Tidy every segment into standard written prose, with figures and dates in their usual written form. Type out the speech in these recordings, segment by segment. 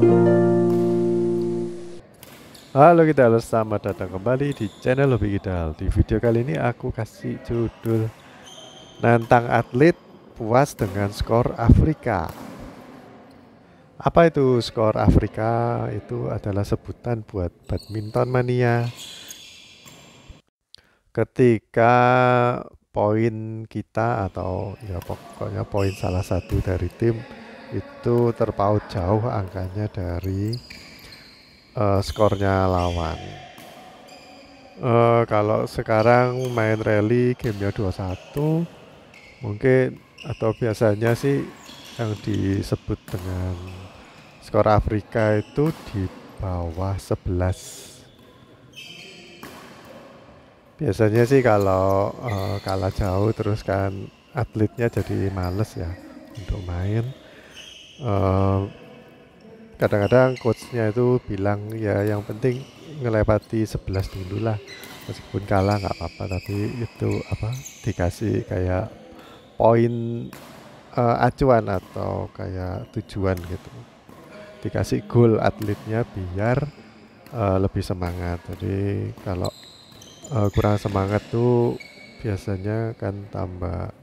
Halo kita, halo, selamat datang kembali di channel Hobi Kidal. Di video kali ini aku kasih judul Nantang atlet puas dengan skor Afrika. Apa itu skor Afrika? Itu adalah sebutan buat badminton mania. Ketika poin kita atau ya pokoknya poin salah satu dari tim itu terpaut jauh angkanya dari skornya lawan. Kalau sekarang main rally gamenya 21 mungkin, atau biasanya sih yang disebut dengan skor Afrika itu di bawah 11. Biasanya sih kalau kalah jauh terus kan atletnya jadi males ya untuk main. Eh, Kadang-kadang coachnya itu bilang ya yang penting ngelewati 11 dulu lah, meskipun kalah nggak apa-apa, tapi itu apa, dikasih kayak poin acuan atau kayak tujuan gitu, dikasih goal atletnya biar lebih semangat. Jadi kalau kurang semangat tuh biasanya kan tambah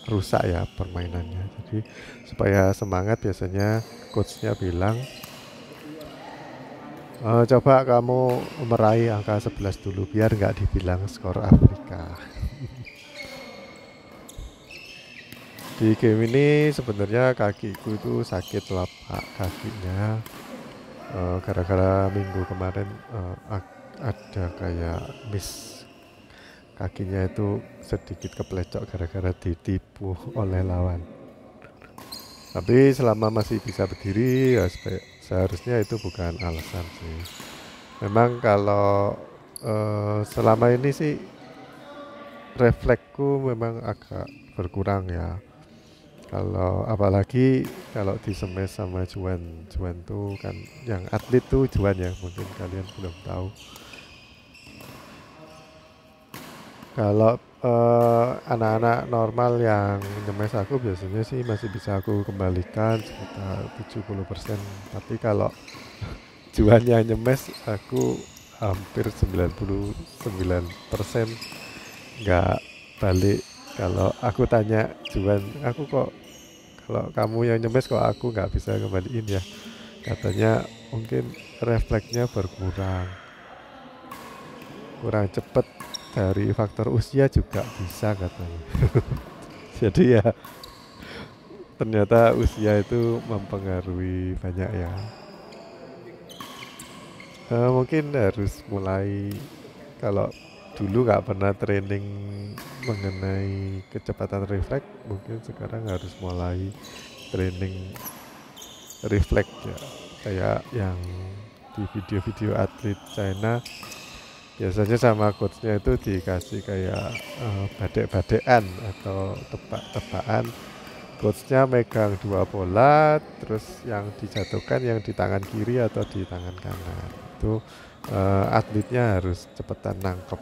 rusak ya permainannya. Jadi supaya semangat biasanya coachnya bilang, coba kamu meraih angka 11 dulu biar nggak dibilang skor Afrika. Di game ini sebenarnya kakiku itu sakit telapak kakinya, gara-gara minggu kemarin ada kayak miss, kakinya itu sedikit keplecok gara-gara ditipu oleh lawan. Tapi selama masih bisa berdiri ya seharusnya itu bukan alasan sih. Memang kalau selama ini sih refleksku memang agak berkurang ya. Kalau apalagi kalau di smash sama Juan. Juan tuh kan yang atlet tuh Juan ya, mungkin kalian belum tahu. Kalau anak-anak normal yang nyemes aku biasanya sih masih bisa aku kembalikan sekitar 70%. Tapi kalau Juan yang nyemes aku hampir 99% nggak balik. Kalau aku tanya Juan, aku kok, kalau kamu yang nyemes kok aku nggak bisa kembaliin ya, katanya mungkin refleksnya berkurang, kurang cepet, dari faktor usia juga bisa katanya. Jadi ya ternyata usia itu mempengaruhi banyak ya. Mungkin harus mulai, kalau dulu nggak pernah training mengenai kecepatan refleks, mungkin sekarang harus mulai training refleks ya, kayak yang di video-video atlet China biasanya sama coachnya itu dikasih kayak badek-badekan atau tebak-tebakan. Coachnya megang dua bola, terus yang dijatuhkan yang di tangan kiri atau di tangan kanan. Itu atletnya harus cepetan nangkep.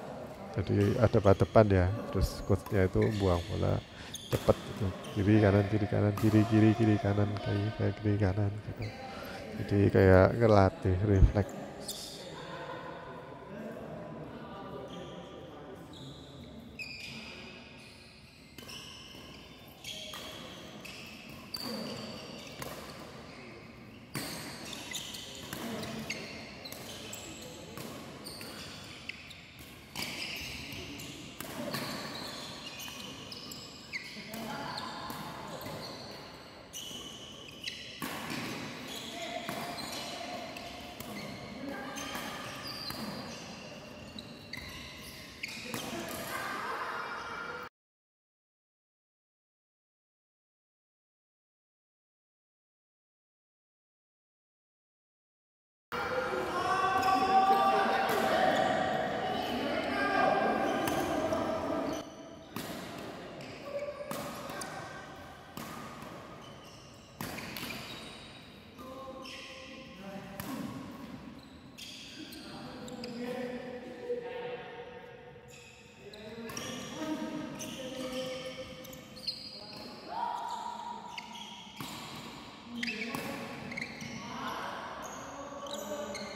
Jadi ada depan ya, terus coachnya itu buang bola cepet gitu. Kiri kanan kiri kanan kiri kiri kiri kanan kayak kiri kanan gitu. Jadi kayak ngelatih refleks.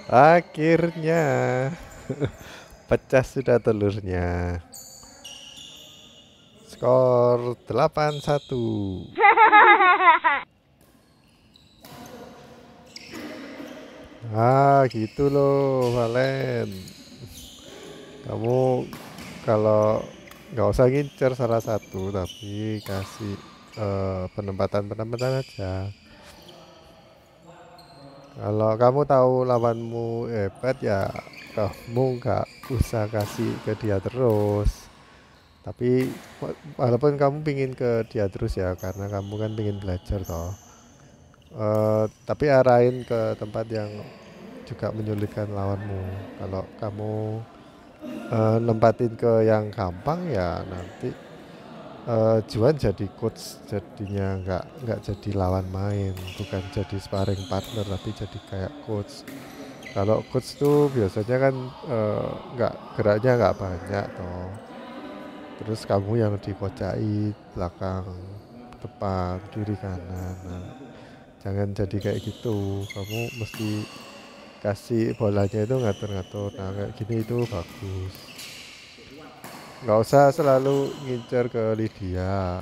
Akhirnya pecah sudah telurnya. Skor 8-1. Ah, gitu loh, Valen. Kamu kalau nggak usah ngincer salah satu, tapi kasih penempatan-penempatan aja. Kalau kamu tahu lawanmu hebat ya, kamu nggak usah kasih ke dia terus. Tapi walaupun kamu pingin ke dia terus ya, karena kamu kan pingin belajar toh. Tapi arahin ke tempat yang juga menyulitkan lawanmu. Kalau kamu nempatin ke yang gampang ya nanti Juan jadi coach, jadinya nggak jadi lawan main, bukan jadi sparring partner tapi jadi kayak coach. Kalau coach tuh biasanya kan nggak geraknya nggak banyak toh. Terus kamu yang dikocai belakang, depan, kiri, kanan. Nah, jangan jadi kayak gitu. Kamu mesti kasih bolanya itu ngatur-ngatur. Nah kayak gini itu bagus. Nggak usah selalu ngincer ke Lydia.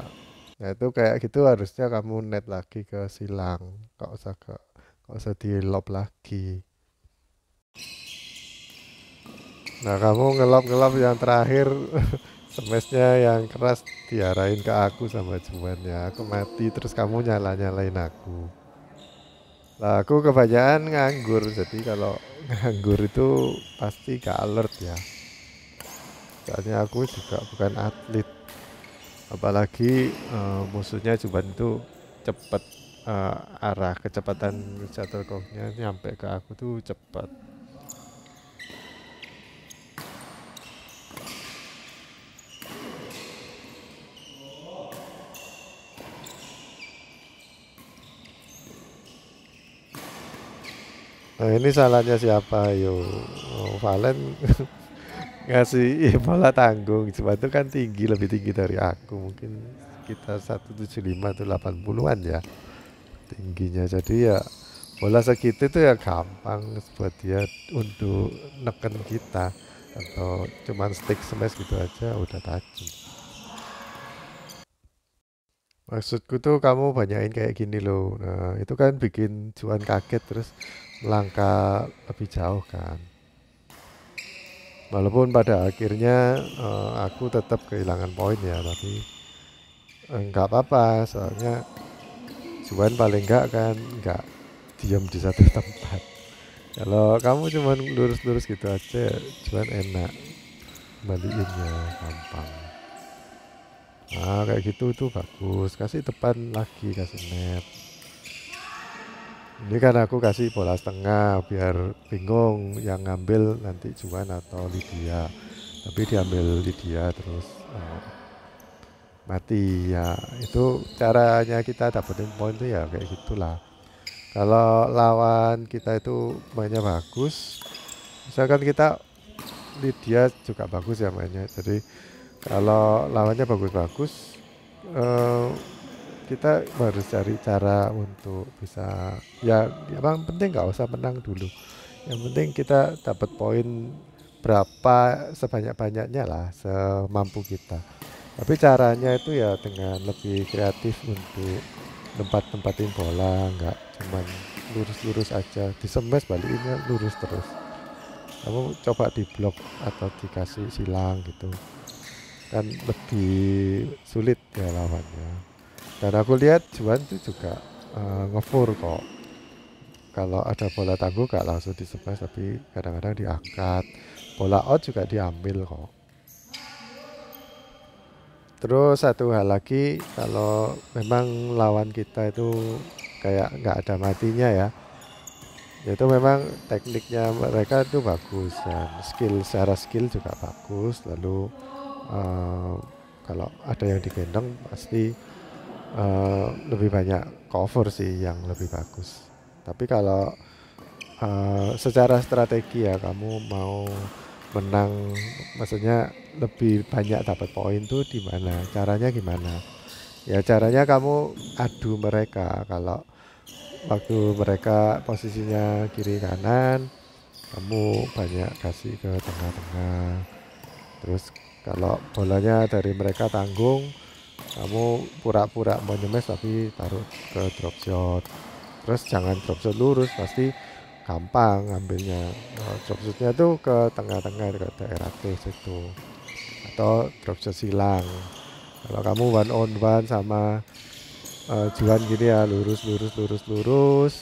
Nah itu kayak gitu harusnya kamu net lagi ke silang. Nggak usah di lob lagi. Nah kamu ngelop-ngelop yang terakhir smashnya yang keras diarahin ke aku sama cuman ya. Aku mati terus kamu nyala-nyalain aku. Lah aku kebanyakan nganggur. Jadi kalau nganggur itu pasti gak alert ya. Soalnya aku juga bukan atlet. Apalagi musuhnya cuman itu cepet, arah kecepatan shuttlecocknya nyampe ke aku tuh cepet. Nah ini salahnya siapa yo? Oh, Valen ngasih bola tanggung cuma itu kan tinggi, lebih tinggi dari aku, mungkin sekitar 175 atau 80-an ya tingginya. Jadi ya bola segitu itu ya gampang buat dia untuk neken kita, atau cuman stick smash gitu aja udah tajam. Maksudku tuh kamu banyain kayak gini loh. Nah itu kan bikin Juan kaget terus melangkah lebih jauh kan. Walaupun pada akhirnya aku tetap kehilangan poin ya, tapi nggak apa-apa soalnya Juan paling nggak kan nggak diam di satu tempat. Kalau kamu cuman lurus-lurus gitu aja, Juan enak balikinnya gampang. Nah kayak gitu tuh bagus, kasih depan lagi, kasih net. Ini kan aku kasih bola setengah biar bingung yang ngambil nanti Juan atau Lydia, tapi diambil Lydia terus mati ya. Itu caranya kita dapetin poin tuh ya kayak gitulah. Kalau lawan kita itu mainnya bagus, misalkan kita Lydia juga bagus ya mainnya, jadi kalau lawannya bagus-bagus, eh, kita harus cari cara untuk bisa ya, yang penting nggak usah menang dulu, yang penting kita dapat poin berapa sebanyak-banyaknya lah, semampu kita. Tapi caranya itu ya dengan lebih kreatif untuk tempat-tempatin bola, nggak cuman lurus-lurus aja, di smash balikinnya lurus terus. Kamu coba di blok atau dikasih silang gitu, kan lebih sulit ya lawannya. Dan aku lihat Juan itu juga ngefur kok. Kalau ada bola tangguh gak langsung di smash, tapi kadang-kadang diangkat. Bola out juga diambil kok. Terus satu hal lagi, kalau memang lawan kita itu kayak nggak ada matinya ya, itu memang tekniknya mereka itu bagus dan secara skill juga bagus. Lalu eh, kalau ada yang digendong pasti lebih banyak cover sih yang lebih bagus. Tapi kalau secara strategi ya, kamu mau menang, maksudnya lebih banyak dapat poin tuh di mana? Caranya gimana? Ya caranya kamu adu mereka. Kalau waktu mereka posisinya kiri kanan, kamu banyak kasih ke tengah-tengah. Terus kalau bolanya dari mereka tanggung, kamu pura-pura mau nyemes tapi taruh ke drop shot. Terus jangan drop shot lurus, pasti gampang ngambilnya. Drop shotnya tuh ke tengah-tengah ke daerah T situ, atau drop shot silang. Kalau kamu one on one sama Juan gini ya, lurus lurus lurus lurus,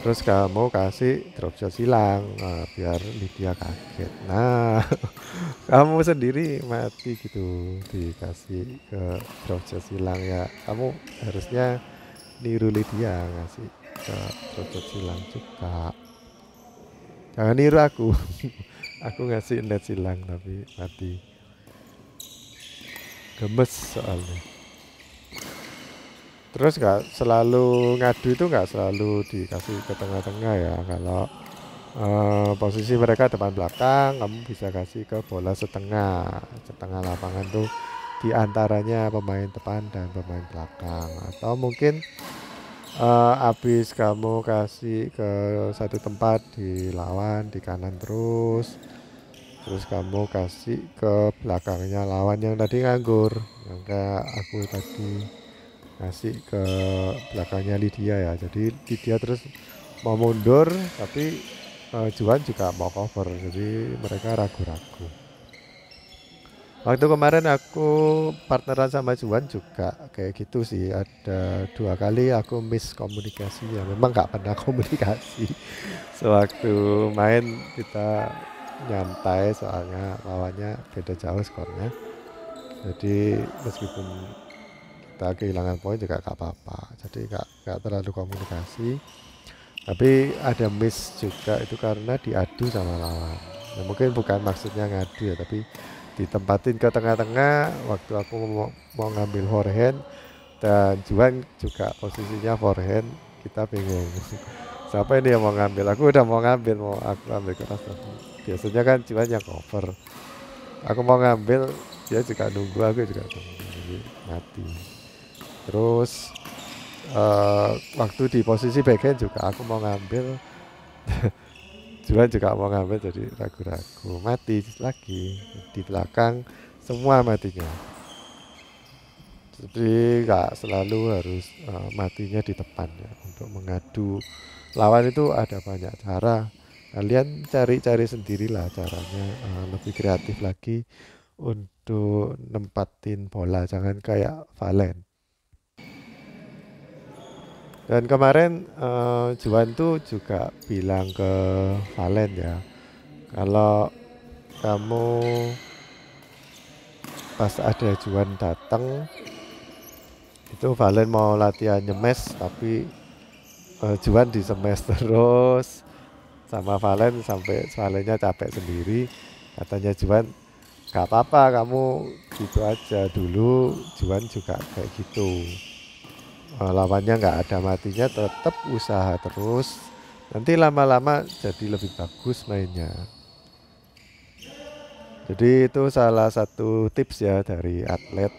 terus kamu kasih drop shot silang, biar Lydia kaget. Nah, kamu sendiri mati gitu dikasih ke drop shot silang ya. Kamu harusnya niru Lydia ngasih ke drop shot silang juga. Jangan niru aku. Aku ngasih net silang tapi mati. Gemes soalnya. Terus nggak selalu ngadu, itu nggak selalu dikasih ke tengah-tengah ya. Kalau posisi mereka depan belakang, kamu bisa kasih ke bola setengah lapangan tuh, diantaranya pemain depan dan pemain belakang. Atau mungkin habis kamu kasih ke satu tempat di lawan di kanan, terus kamu kasih ke belakangnya lawan yang tadi nganggur, yang kayak aku tadi ngasih ke belakangnya Lydia ya. Jadi Lydia terus mau mundur, tapi Juan juga mau cover, jadi mereka ragu-ragu. Waktu kemarin aku partneran sama Juan juga kayak gitu sih, ada 2 kali aku miskomunikasi ya, memang nggak pernah komunikasi. Sewaktu main kita nyantai, soalnya lawannya beda jauh skornya, jadi meskipun kita kehilangan poin juga gak apa-apa, jadi gak terlalu komunikasi. Tapi ada miss juga, itu karena diadu sama lawan. Nah, mungkin bukan maksudnya ngadu ya, tapi ditempatin ke tengah-tengah waktu aku mau ngambil forehand, dan Juan juga posisinya forehand. Kita bingung siapa ini yang mau ngambil. Aku udah mau ngambil, mau aku ambil keras, tapi biasanya kan Juan yang cover. Aku mau ngambil, dia juga nunggu, aku juga nunggu, jadi mati. Terus waktu di posisi backhand juga aku mau ngambil, Juan juga mau ngambil, jadi ragu-ragu, mati lagi di belakang semua matinya. Jadi nggak selalu harus matinya di depan ya. Untuk mengadu lawan itu ada banyak cara, kalian cari-cari sendirilah caranya, lebih kreatif lagi untuk nempatin bola, jangan kayak Valen. Dan kemarin Juan tuh juga bilang ke Valen ya, kalau kamu pas ada Juan datang, itu Valen mau latihan nyemes, tapi Juan disemes terus sama Valen sampai Valennya capek sendiri. Katanya Juan, gak apa-apa kamu gitu aja dulu, Juan juga kayak gitu. Lawannya nggak ada matinya, tetap usaha terus, nanti lama-lama jadi lebih bagus mainnya. Jadi itu salah satu tips ya dari atlet,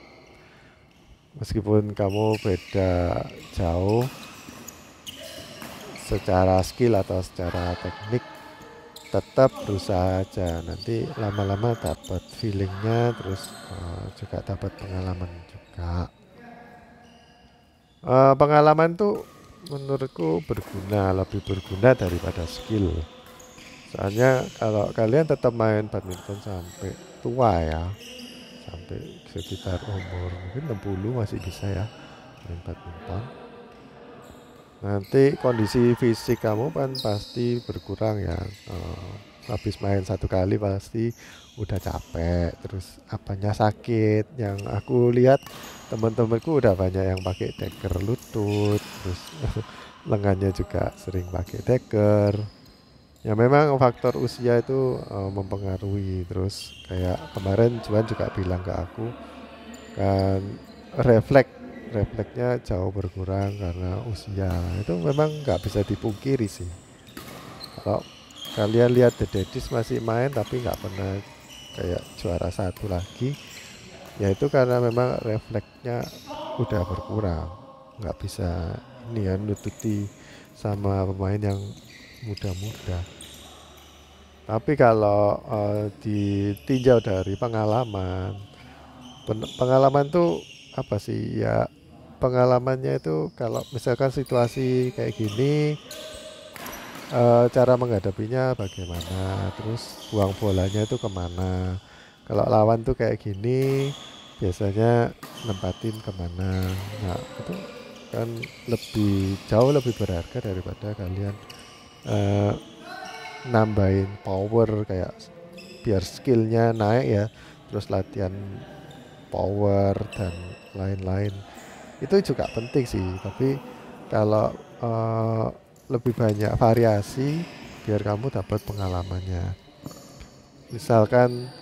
meskipun kamu beda jauh secara skill atau secara teknik, tetap berusaha aja, nanti lama-lama dapat feelingnya, terus juga dapat pengalaman juga. Pengalaman tuh menurutku berguna, lebih berguna daripada skill. Soalnya kalau kalian tetap main badminton sampai tua ya, sampai sekitar umur mungkin 60 masih bisa ya main badminton, nanti kondisi fisik kamu kan pasti berkurang ya. Habis main 1 kali pasti udah capek, terus apanya sakit. Yang aku lihat teman-temanku udah banyak yang pakai deker lutut, terus lengannya juga sering pakai deker. Ya memang faktor usia itu mempengaruhi. Terus kayak kemarin Juan juga bilang ke aku kan, refleksnya jauh berkurang karena usia. Itu memang nggak bisa dipungkiri sih. Kalau kalian lihat The Daddies masih main tapi nggak pernah kayak juara 1 lagi, ya itu karena memang refleksnya udah berkurang, nggak bisa ini ya nututi sama pemain yang mudah-mudah. Tapi kalau ditinjau dari pengalaman, pengalaman tuh apa sih ya, pengalamannya itu kalau misalkan situasi kayak gini, cara menghadapinya bagaimana, terus buang bolanya itu kemana. Kalau lawan tuh kayak gini, biasanya nempatin kemana. Nah itu kan jauh lebih berharga daripada kalian eh, nambahin power kayak biar skillnya naik ya, terus latihan power dan lain-lain. Itu juga penting sih, tapi kalau eh, lebih banyak variasi biar kamu dapat pengalamannya. Misalkan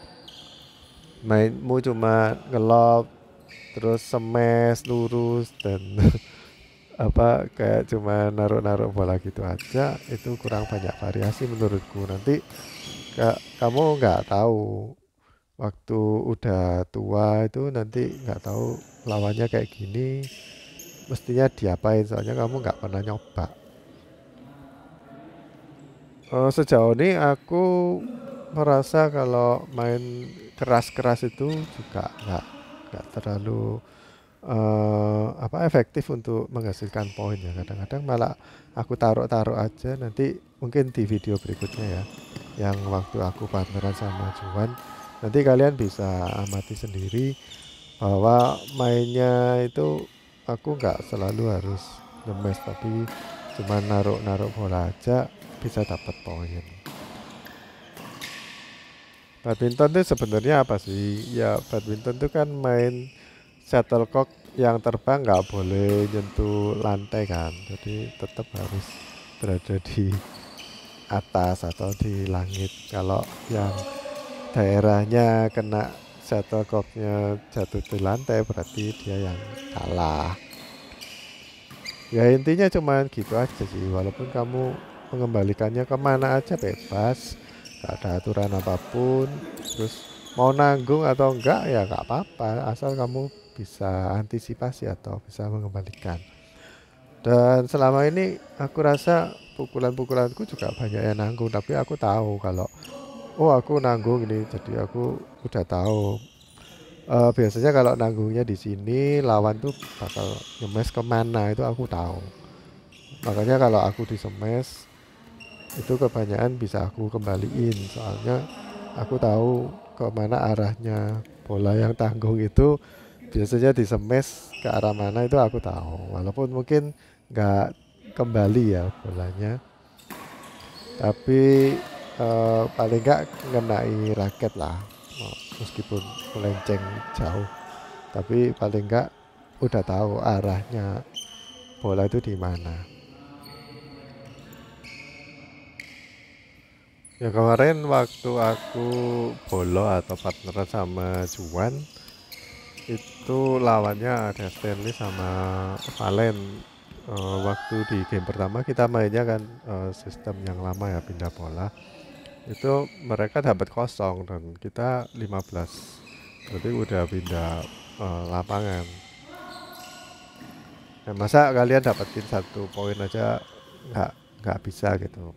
mainmu cuma ngelob terus smash lurus dan apa kayak cuma naruh-naruh bola gitu aja, itu kurang banyak variasi menurutku. Nanti kamu nggak tahu waktu udah tua itu, nanti nggak tahu lawannya kayak gini mestinya diapain, soalnya kamu nggak pernah nyoba. Sejauh ini aku merasa kalau main keras-keras itu juga nggak terlalu apa efektif untuk menghasilkan poin ya. Kadang-kadang malah aku taruh-taruh aja, nanti mungkin di video berikutnya ya, yang waktu aku partneran sama Juan, nanti kalian bisa amati sendiri bahwa mainnya itu aku nggak selalu harus ngemes, tapi cuma naruh-naruh bola aja bisa dapat poin. Badminton itu sebenarnya apa sih? Ya badminton itu kan main shuttlecock yang terbang, nggak boleh nyentuh lantai kan, jadi tetap harus berada di atas atau di langit. Kalau yang daerahnya kena shuttlecocknya jatuh di lantai, berarti dia yang kalah. Ya intinya cuma gitu aja sih, walaupun kamu mengembalikannya kemana aja bebas, gak ada aturan apapun. Terus mau nanggung atau enggak ya nggak apa-apa, asal kamu bisa antisipasi atau bisa mengembalikan. Dan selama ini aku rasa pukulan-pukulanku juga banyak yang nanggung, tapi aku tahu kalau oh aku nanggung ini, jadi aku udah tahu. Biasanya kalau nanggungnya di sini, lawan tuh bakal ngemes kemana itu aku tahu. Makanya kalau aku di smash itu kebanyakan bisa aku kembaliin, soalnya aku tahu kemana arahnya bola yang tanggung itu. Biasanya di smash ke arah mana itu aku tahu, walaupun mungkin nggak kembali ya bolanya, tapi paling nggak ngenai raket lah. Meskipun melenceng jauh, tapi paling nggak udah tahu arahnya bola itu di mana. Ya kemarin waktu aku bolo atau partner sama Juan, itu lawannya ada Stanley sama Valen. Waktu di game pertama kita mainnya kan sistem yang lama ya, pindah bola. Itu mereka dapat kosong dan kita 15, berarti udah pindah lapangan. Nah, masa kalian dapetin 1 poin aja nggak nggak bisa gitu.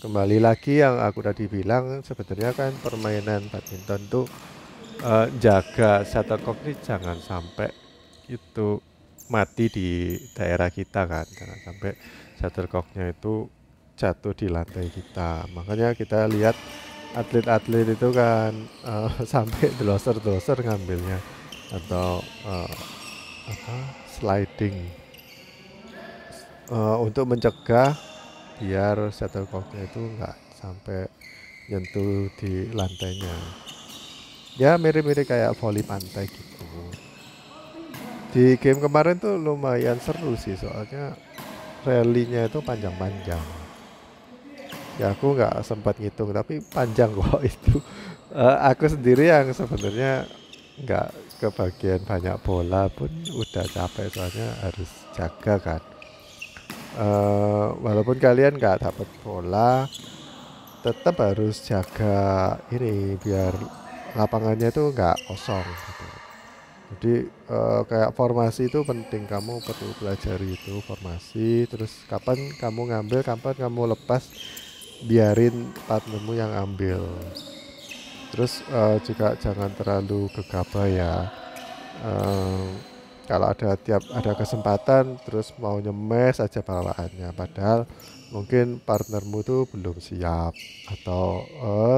Kembali lagi yang aku tadi bilang, sebenarnya kan permainan badminton tuh jaga shuttlecock ini jangan sampai itu mati di daerah kita kan, jangan sampai shuttlecocknya itu jatuh di lantai kita. Makanya kita lihat atlet-atlet itu kan sampai doser-doser ngambilnya, atau apa, sliding, untuk mencegah biar shuttlecocknya itu nggak sampai nyentuh di lantainya. Ya mirip-mirip kayak voli pantai gitu. Di game kemarin tuh lumayan seru sih, soalnya rally-nya itu panjang-panjang. Ya aku nggak sempat ngitung, tapi panjang kok itu. Aku sendiri yang sebenarnya nggak kebagian banyak bola pun udah capek, soalnya harus jaga kan. Walaupun kalian nggak dapat bola, tetap harus jaga ini biar lapangannya itu nggak kosong gitu. Jadi kayak formasi itu penting, kamu perlu pelajari itu formasi, terus kapan kamu ngambil, kapan kamu lepas, biarin partnermu yang ambil. Terus juga jangan terlalu gegabah ya. Eh, Kalau ada kesempatan terus mau nyemes aja bawaannya, padahal mungkin partnermu tuh belum siap, atau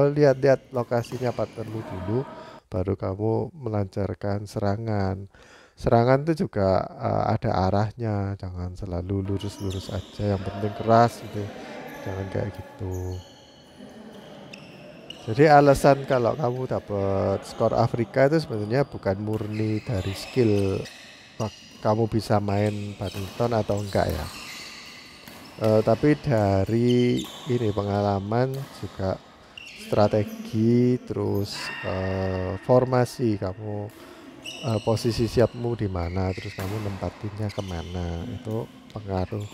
lihat-lihat lokasinya partnermu dulu baru kamu melancarkan serangan. Serangan itu juga ada arahnya, jangan selalu lurus-lurus aja, yang penting keras gitu, jangan kayak gitu. Jadi alasan kalau kamu dapat skor Afrika itu sebenarnya bukan murni dari skill kamu bisa main badminton atau enggak ya. Tapi dari ini pengalaman juga, strategi, terus formasi kamu, posisi siapmu di mana, terus kamu nempatinnya kemana, itu pengaruh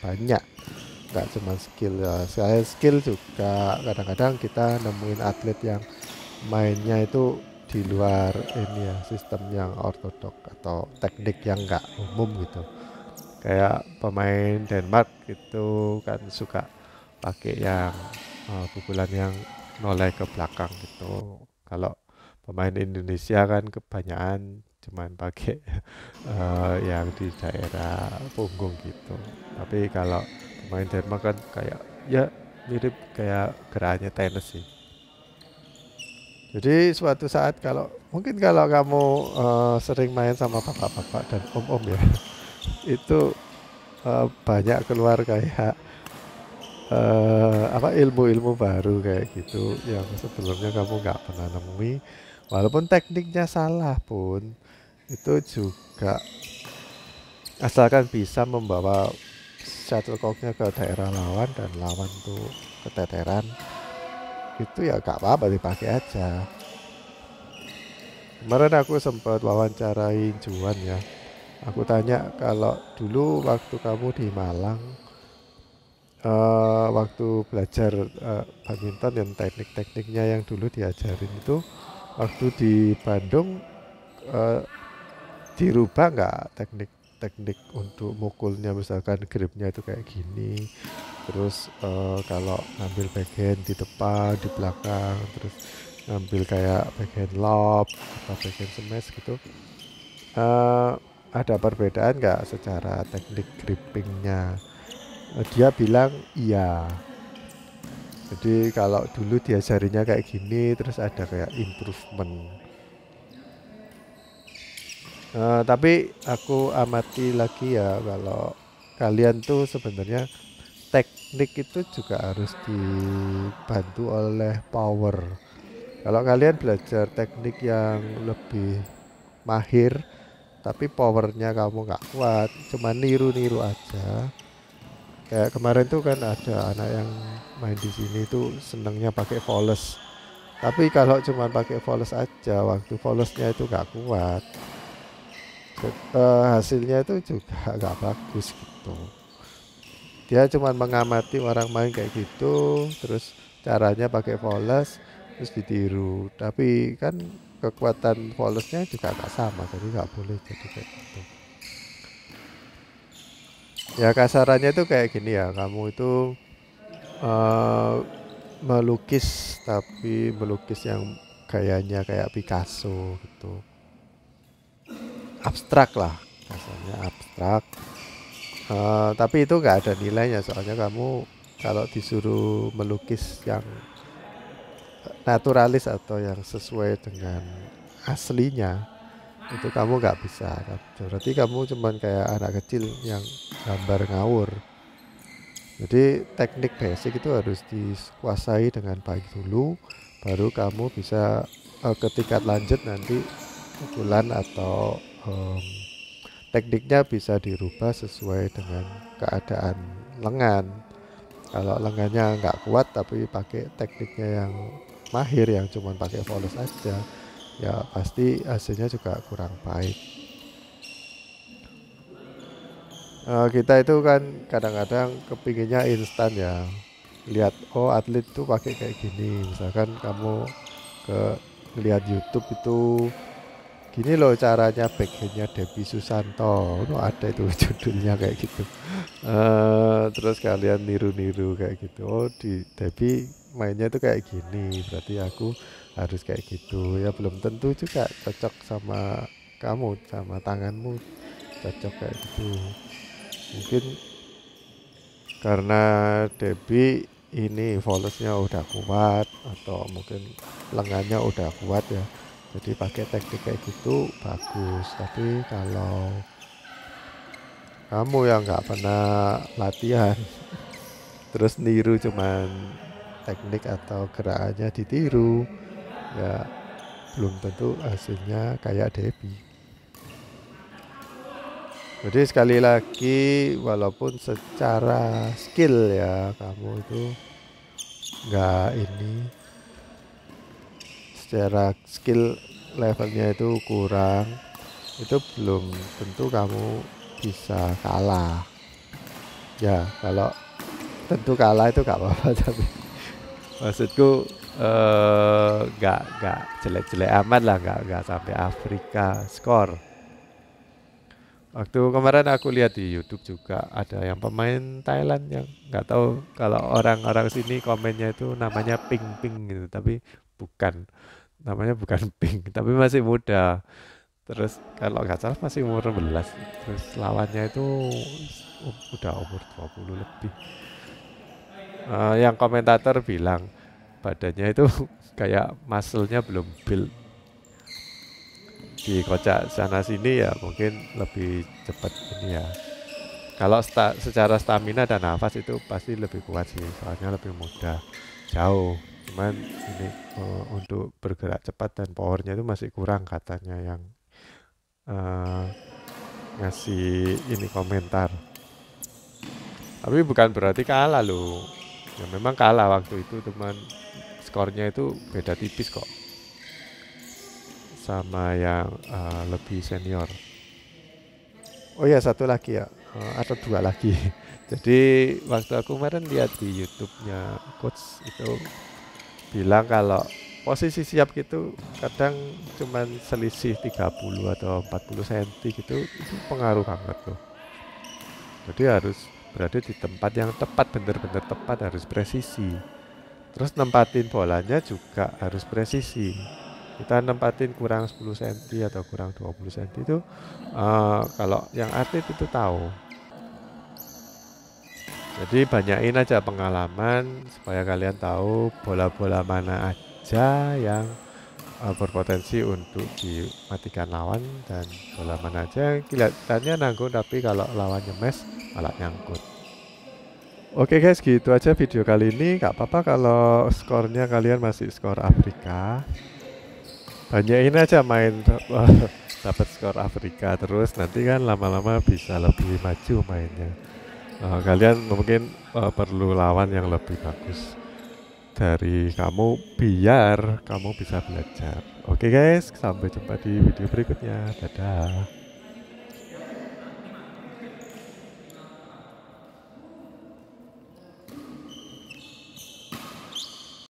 banyak, nggak cuma skill ya. Saya skill juga kadang-kadang kita nemuin atlet yang mainnya itu di luar ini ya, sistem yang ortodok atau teknik yang nggak umum gitu. Kayak pemain Denmark itu kan suka pakai yang pukulan yang noleh ke belakang gitu. Kalau pemain Indonesia kan kebanyakan cuman pakai yang di daerah punggung gitu. Tapi kalau pemain Denmark kan kayak ya mirip kayak gerakannya tenis sih. Jadi suatu saat kalau mungkin kalau kamu sering main sama bapak-bapak dan om-om ya, itu banyak keluar kayak apa, ilmu-ilmu baru kayak gitu yang sebelumnya kamu nggak pernah nemui, walaupun tekniknya salah pun itu juga, asalkan bisa membawa shuttlecocknya ke daerah lawan dan lawan tuh keteteran, itu ya gak apa-apa, dipakai aja. Kemarin aku sempat wawancarai Juan ya, aku tanya kalau dulu waktu kamu di Malang, waktu belajar badminton dan teknik-tekniknya yang dulu diajarin itu, waktu di Bandung eh, dirubah nggak teknik-teknik untuk mukulnya, misalkan gripnya itu kayak gini, terus kalau ngambil backhand di depan, di belakang, terus ngambil kayak backhand lob atau backhand smash gitu, eh, ada perbedaan nggak secara teknik grippingnya? Dia bilang iya. Jadi kalau dulu diajarinya kayak gini, terus ada kayak improvement. Tapi aku amati lagi ya, kalau kalian tuh sebenarnya teknik itu juga harus dibantu oleh power. Kalau kalian belajar teknik yang lebih mahir, tapi powernya kamu nggak kuat, cuma niru-niru aja. Kayak kemarin tuh kan ada anak yang main di sini tuh senengnya pakai volley. Tapi kalau cuma pakai voles aja, waktu volesnya itu nggak kuat, hasilnya itu juga nggak bagus gitu. Dia cuma mengamati orang main kayak gitu, terus caranya pakai voles, terus ditiru. Tapi kan kekuatan volesnya juga nggak sama, jadi nggak boleh jadi kayak gitu. Ya kasarannya itu kayak gini ya, kamu itu eh, melukis, tapi melukis yang gayanya kayak Picasso gitu, abstrak lah, kasarnya abstrak. Tapi itu nggak ada nilainya, soalnya kamu kalau disuruh melukis yang naturalis atau yang sesuai dengan aslinya, itu kamu nggak bisa kan. Berarti kamu cuman kayak anak kecil yang gambar ngawur. Jadi teknik basic itu harus dikuasai dengan baik dulu, baru kamu bisa ke tingkat lanjut nanti, pukulan atau tekniknya bisa dirubah sesuai dengan keadaan lengan. Kalau lengannya nggak kuat tapi pakai tekniknya yang mahir, yang cuma pakai volley aja, ya pasti hasilnya juga kurang baik. Kita itu kan kadang-kadang kepinginnya instan ya, lihat oh atlet tuh pakai kayak gini, misalkan kamu ke lihat YouTube itu gini loh caranya backhandnya Debbie Susanto. Oh, ada itu judulnya kayak gitu. Terus kalian niru-niru kayak gitu. Oh, di Debbie mainnya itu kayak gini, berarti aku harus kayak gitu. Ya belum tentu juga cocok sama kamu, sama tanganmu cocok kayak gitu. Mungkin karena Debbie ini volumenya udah kuat, atau mungkin lengannya udah kuat ya, jadi pakai teknik kayak gitu bagus. Tapi kalau kamu yang nggak pernah latihan terus niru cuman teknik atau gerakannya ditiru, ya belum tentu hasilnya kayak Debbie. Jadi sekali lagi, walaupun secara skill ya kamu itu nggak ini, secara skill levelnya itu kurang, itu belum tentu kamu bisa kalah. Ya kalau tentu kalah itu gak apa-apa, tapi maksudku nggak jelek-jelek amat lah, nggak sampai Afrika skor. Waktu kemarin aku lihat di YouTube juga ada yang pemain Thailand yang nggak tahu, kalau orang-orang sini komennya itu namanya Ping Ping gitu, tapi bukan, namanya bukan Ping, tapi masih muda. Terus kalau nggak salah masih umur 16. Terus lawannya itu udah umur 20 lebih. Yang komentator bilang badannya itu kayak muscle-nya belum build. Di kocak sana sini ya mungkin lebih cepat ini ya. Kalau secara stamina dan nafas itu pasti lebih kuat sih, soalnya lebih muda jauh. Cuman ini untuk bergerak cepat dan powernya itu masih kurang katanya yang uh, ngasih ini komentar. Tapi bukan berarti kalah loh. Ya memang kalah waktu itu, teman, skornya itu beda tipis kok sama yang lebih senior. Oh ya, satu lagi ya, atau dua lagi. Jadi waktu aku kemarin lihat di YouTube-nya coach itu bilang kalau posisi siap gitu kadang cuman selisih 30 atau 40 cm gitu, itu pengaruh banget loh. Jadi harus berada di tempat yang tepat, benar-benar tepat, harus presisi. Terus nempatin bolanya juga harus presisi. Kita nempatin kurang 10 cm atau kurang 20 cm itu kalau yang atlet itu tahu. Jadi banyakin aja pengalaman supaya kalian tahu bola-bola mana aja yang berpotensi untuk dimatikan lawan, dan bola mana aja yang kelihatannya nanggung tapi kalau lawannya mes malah nyangkut. Oke guys, gitu aja video kali ini. Gak apa-apa kalau skornya kalian masih skor Afrika. Banyakin aja main dapat skor Afrika terus, nanti kan lama-lama bisa lebih maju mainnya. Kalian mungkin perlu lawan yang lebih bagus dari kamu biar kamu bisa belajar. Oke guys, sampai jumpa di video berikutnya. Dadah.